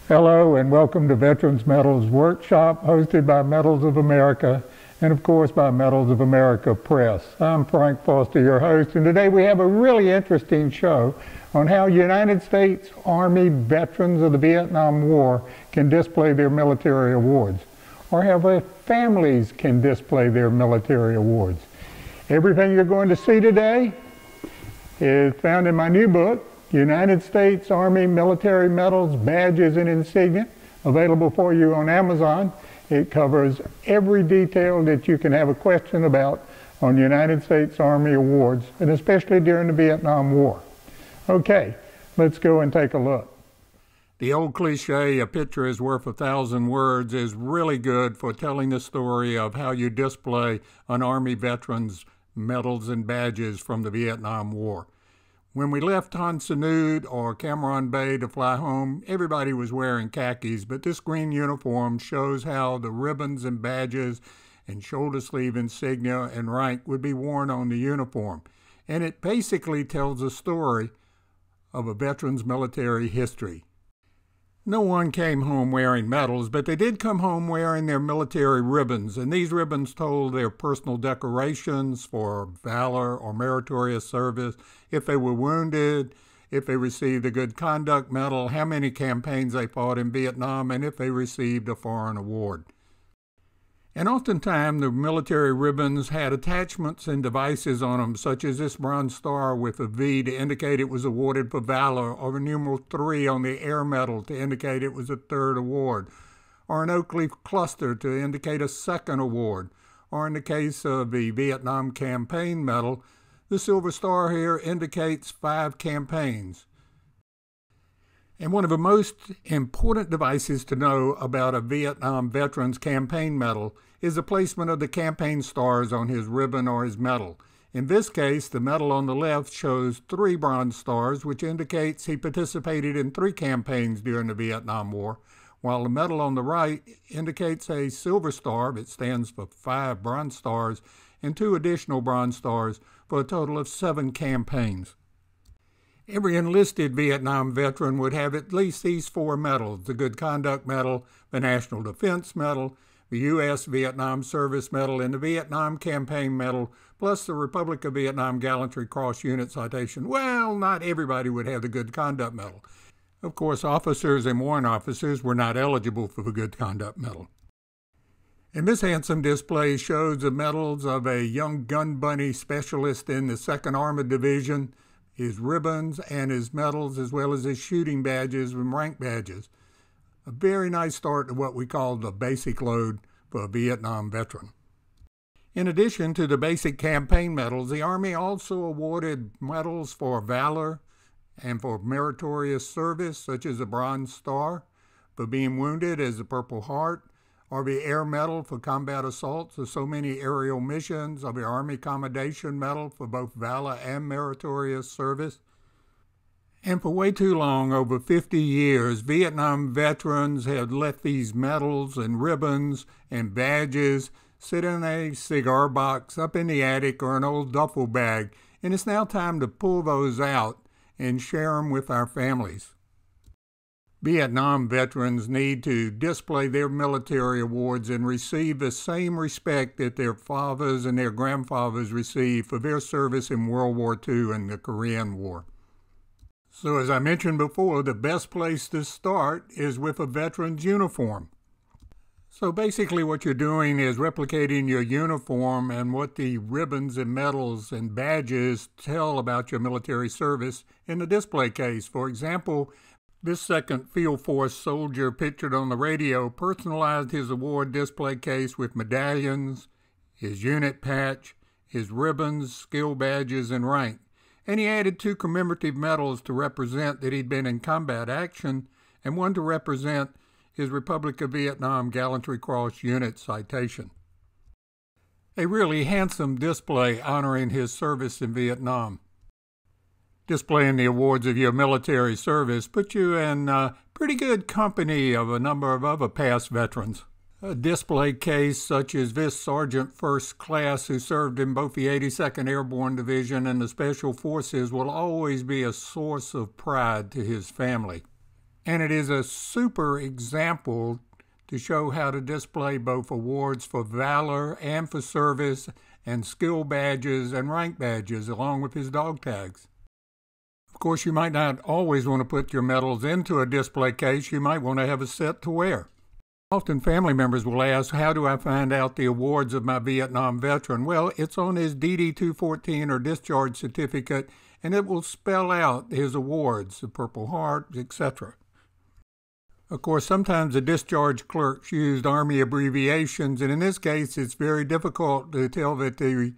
Hello and welcome to Veterans Medals Workshop, hosted by Medals of America and of course by Medals of America Press. I'm Frank Foster, your host, and today we have a really interesting show on how United States Army veterans of the Vietnam War can display their military awards, or how their families can display their military awards. Everything you're going to see today is found in my new book, United States Army Military Medals, Badges, and Insignia, available for you on Amazon. It covers every detail that you can have a question about on United States Army awards, and especially during the Vietnam War. Okay, let's go and take a look. The old cliche, a picture is worth 1,000 words, is really good for telling the story of how you display an Army veteran's medals and badges from the Vietnam War. When we left Tan Son Nhut or Cam Ranh Bay to fly home, everybody was wearing khakis, but this green uniform shows how the ribbons and badges and shoulder sleeve insignia and rank would be worn on the uniform. And it basically tells a story of a veteran's military history. No one came home wearing medals, but they did come home wearing their military ribbons, and these ribbons told their personal decorations for valor or meritorious service, if they were wounded, if they received a Good Conduct Medal, how many campaigns they fought in Vietnam, and if they received a foreign award. And oftentimes the military ribbons had attachments and devices on them, such as this bronze star with a V to indicate it was awarded for valor, or a numeral 3 on the Air Medal to indicate it was a third award, or an oak leaf cluster to indicate a second award, or in the case of the Vietnam Campaign Medal, the silver star here indicates 5 campaigns. And one of the most important devices to know about a Vietnam veteran's campaign medal is the placement of the campaign stars on his ribbon or his medal. In this case, the medal on the left shows 3 bronze stars, which indicates he participated in 3 campaigns during the Vietnam War, while the medal on the right indicates a silver star, that stands for 5 bronze stars, and 2 additional bronze stars for a total of 7 campaigns. Every enlisted Vietnam veteran would have at least these 4 medals: the Good Conduct Medal, the National Defense Medal, the U.S. Vietnam Service Medal, and the Vietnam Campaign Medal, plus the Republic of Vietnam Gallantry Cross Unit Citation. Well, not everybody would have the Good Conduct Medal. Of course, officers and warrant officers were not eligible for the Good Conduct Medal. And this handsome display shows the medals of a young gun bunny specialist in the 2nd Armored Division, his ribbons and his medals, as well as his shooting badges and rank badges. A very nice start to what we call the basic load for a Vietnam veteran. In addition to the basic campaign medals, the Army also awarded medals for valor and for meritorious service, such as the Bronze Star, for being wounded as the Purple Heart, or the Air Medal for combat assaults of so many aerial missions, or the Army Commendation Medal for both valor and meritorious service. And for way too long, over 50 years, Vietnam veterans have let these medals and ribbons and badges sit in a cigar box up in the attic or an old duffel bag, and it's now time to pull those out and share them with our families. Vietnam veterans need to display their military awards and receive the same respect that their fathers and their grandfathers received for their service in World War II and the Korean War. So as I mentioned before, the best place to start is with a veteran's uniform. So basically what you're doing is replicating your uniform and what the ribbons and medals and badges tell about your military service in the display case. For example, this 2nd Field Force soldier pictured on the radio personalized his award display case with medallions, his unit patch, his ribbons, skill badges, and rank. And he added 2 commemorative medals to represent that he'd been in combat action, and 1 to represent his Republic of Vietnam Gallantry Cross Unit Citation. A really handsome display honoring his service in Vietnam. Displaying the awards of your military service puts you in pretty good company of a number of other past veterans. A display case such as this Sergeant First Class who served in both the 82nd Airborne Division and the Special Forces will always be a source of pride to his family. And it is a super example to show how to display both awards for valor and for service and skill badges and rank badges along with his dog tags. Of course, you might not always want to put your medals into a display case. You might want to have a set to wear. Often family members will ask, how do I find out the awards of my Vietnam veteran? Well, it's on his DD-214 or discharge certificate, and it will spell out his awards, the Purple Heart, etc. Of course, sometimes the discharge clerks used Army abbreviations, and in this case, it's very difficult to tell that the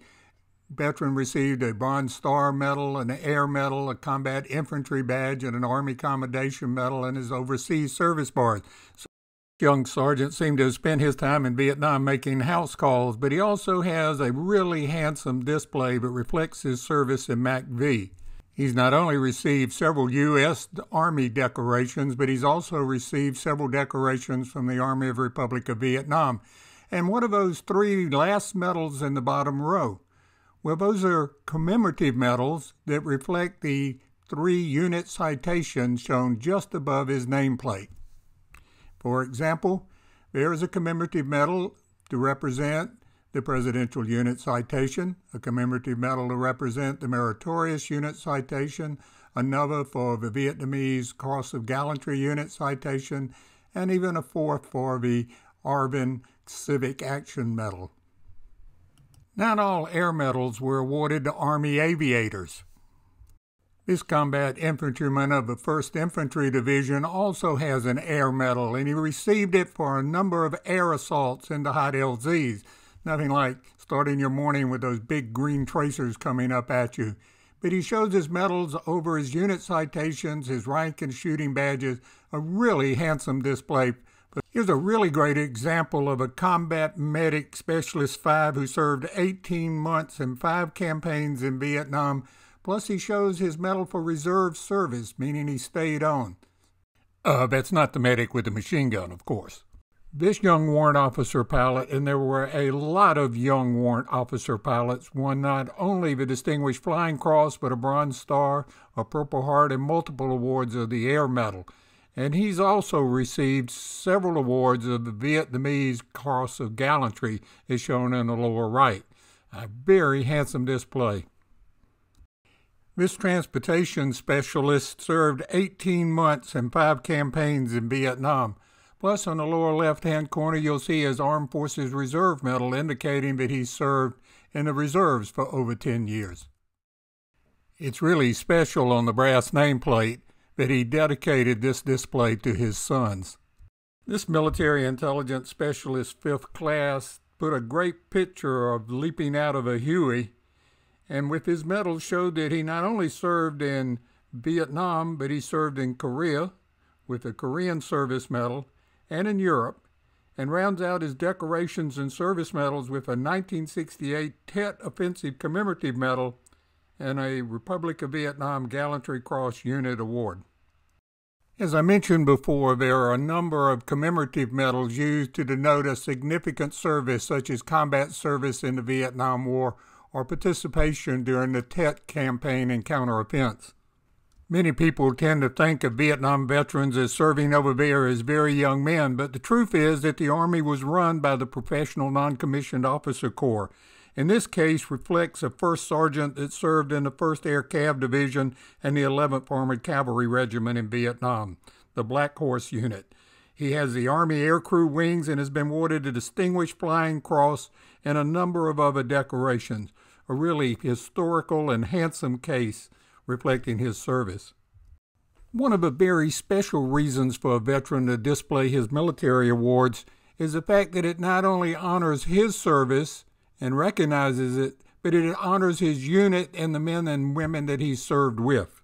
veteran received a Bronze Star Medal, an Air Medal, a Combat Infantry Badge, and an Army Commendation Medal, and his overseas service bars. So young sergeant seemed to have spent his time in Vietnam making house calls, but he also has a really handsome display that reflects his service in MAC-V. He's not only received several U.S. Army decorations, but he's also received several decorations from the Army of the Republic of Vietnam. And what are those three last medals in the bottom row? Well, those are commemorative medals that reflect the 3 unit citations shown just above his nameplate. For example, there is a commemorative medal to represent the Presidential Unit Citation, a commemorative medal to represent the Meritorious Unit Citation, another for the Vietnamese Cross of Gallantry Unit Citation, and even a fourth for the Arvin Civic Action Medal. Not all air medals were awarded to Army aviators. This combat infantryman of the 1st Infantry Division also has an air medal, and he received it for a number of air assaults into hot LZs. Nothing like starting your morning with those big green tracers coming up at you. But he shows his medals over his unit citations, his rank and shooting badges, a really handsome display. But here's a really great example of a Combat Medic Specialist 5 who served 18 months and 5 campaigns in Vietnam. Plus, he shows his medal for reserve service, meaning he stayed on. That's not the medic with the machine gun, of course. This young warrant officer pilot, and there were a lot of young warrant officer pilots, won not only the Distinguished Flying Cross, but a Bronze Star, a Purple Heart, and multiple awards of the Air Medal. And he's also received several awards of the Vietnamese Cross of Gallantry, as shown in the lower right. A very handsome display. This transportation specialist served 18 months and 5 campaigns in Vietnam. Plus, on the lower left-hand corner, you'll see his Armed Forces Reserve Medal, indicating that he served in the reserves for over 10 years. It's really special on the brass nameplate that he dedicated this display to his sons. This military intelligence specialist 5th class put a great picture of leaping out of a Huey, and with his medal showed that he not only served in Vietnam, but he served in Korea with a Korean Service Medal, and in Europe, and rounds out his decorations and service medals with a 1968 Tet Offensive Commemorative Medal and a Republic of Vietnam Gallantry Cross Unit Award. As I mentioned before, there are a number of commemorative medals used to denote a significant service, such as combat service in the Vietnam War or participation during the Tet campaign and counteroffense. Many people tend to think of Vietnam veterans as serving over there as very young men, but the truth is that the Army was run by the Professional Non-Commissioned Officer Corps. In this case, reflects a first sergeant that served in the 1st Air Cav Division and the 11th Armored Cavalry Regiment in Vietnam, the Black Horse Unit. He has the Army Aircrew Wings and has been awarded a Distinguished Flying Cross and a number of other decorations. A really historical and handsome case reflecting his service. One of the very special reasons for a veteran to display his military awards is the fact that it not only honors his service and recognizes it, but it honors his unit and the men and women that he served with.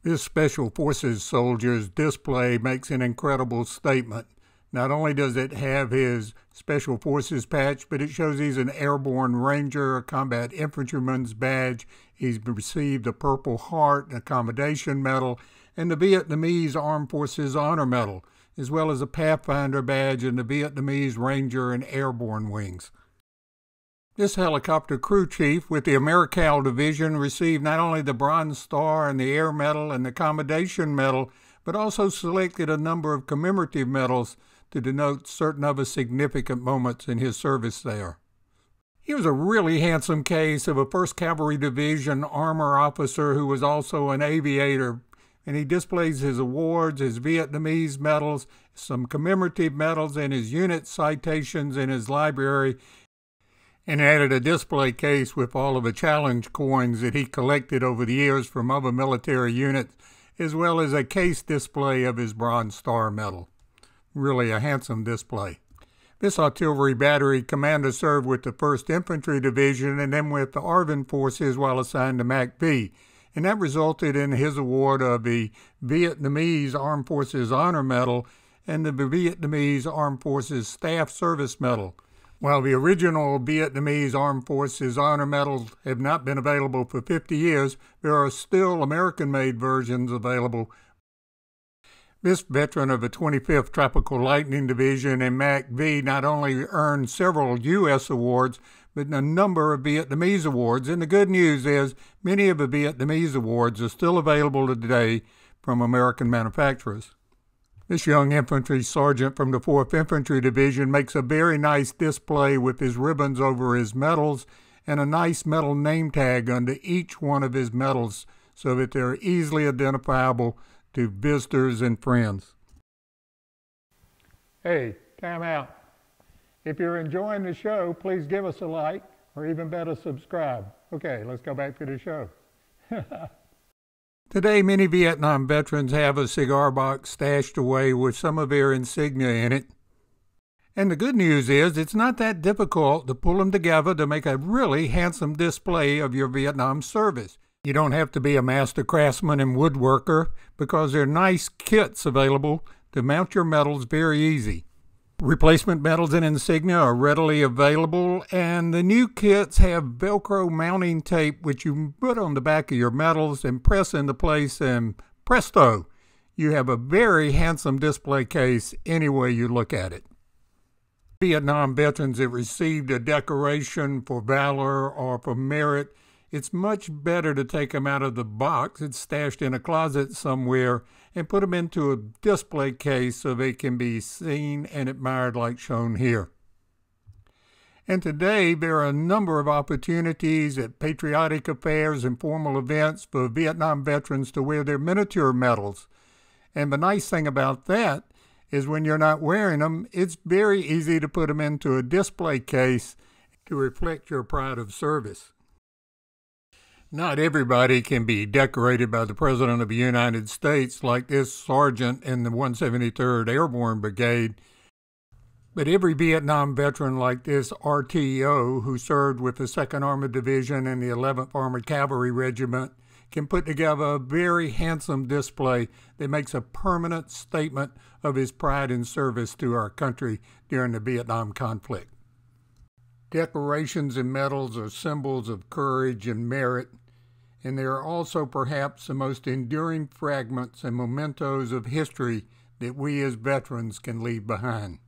This Special Forces soldier's display makes an incredible statement. Not only does it have his Special Forces patch, but it shows he's an Airborne Ranger, a Combat Infantryman's badge. He's received a Purple Heart, an Accommodation Medal, and the Vietnamese Armed Forces Honor Medal, as well as a Pathfinder badge and the Vietnamese Ranger and Airborne Wings. This helicopter crew chief with the AmeriCal Division received not only the Bronze Star and the Air Medal and the Accommodation Medal, but also selected a number of commemorative medals to denote certain of his significant moments in his service there. He was a really handsome case of a 1st Cavalry Division armor officer who was also an aviator, and he displays his awards, his Vietnamese medals, some commemorative medals, and his unit citations in his library, and added a display case with all of the challenge coins that he collected over the years from other military units, as well as a case display of his Bronze Star medal. Really a handsome display. This artillery battery commander served with the 1st Infantry Division and then with the ARVN forces while assigned to MAC-V, and that resulted in his award of the Vietnamese Armed Forces Honor Medal and the Vietnamese Armed Forces Staff Service Medal. While the original Vietnamese Armed Forces Honor Medals have not been available for 50 years, there are still American-made versions available. This veteran of the 25th Tropical Lightning Division and MAC-V not only earned several U.S. awards, but a number of Vietnamese awards, and the good news is many of the Vietnamese awards are still available today from American manufacturers. This young infantry sergeant from the 4th Infantry Division makes a very nice display with his ribbons over his medals and a nice metal name tag under each one of his medals so that they're easily identifiable to visitors and friends. Hey, time out. If you're enjoying the show, please give us a like, or even better, subscribe. Okay, let's go back to the show. Today, many Vietnam veterans have a cigar box stashed away with some of their insignia in it. And the good news is it's not that difficult to pull them together to make a really handsome display of your Vietnam service. You don't have to be a master craftsman and woodworker because there are nice kits available to mount your medals very easy. Replacement medals and insignia are readily available, and the new kits have Velcro mounting tape which you put on the back of your medals and press into place, and presto, you have a very handsome display case any way you look at it. Vietnam veterans that received a decoration for valor or for merit, it's much better to take them out of the box. It's stashed in a closet somewhere and put them into a display case so they can be seen and admired like shown here. And today there are a number of opportunities at patriotic affairs and formal events for Vietnam veterans to wear their miniature medals. And the nice thing about that is when you're not wearing them, it's very easy to put them into a display case to reflect your pride of service. Not everybody can be decorated by the President of the United States like this sergeant in the 173rd Airborne Brigade, but every Vietnam veteran like this RTO who served with the 2nd Armored Division and the 11th Armored Cavalry Regiment can put together a very handsome display that makes a permanent statement of his pride and service to our country during the Vietnam conflict. Decorations and medals are symbols of courage and merit, and they are also perhaps the most enduring fragments and mementos of history that we as veterans can leave behind.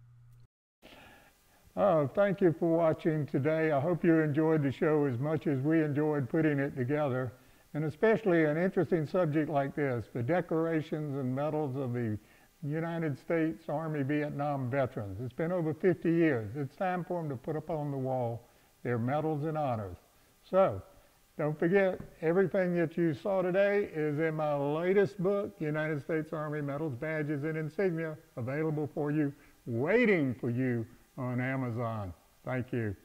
Oh, thank you for watching today. I hope you enjoyed the show as much as we enjoyed putting it together, and especially an interesting subject like this, the decorations and medals of the United States Army Vietnam veterans. It's been over 50 years. It's time for them to put up on the wall their medals and honors. So, don't forget, everything that you saw today is in my latest book, United States Army Medals, Badges, and Insignia, available for you, waiting for you on Amazon. Thank you.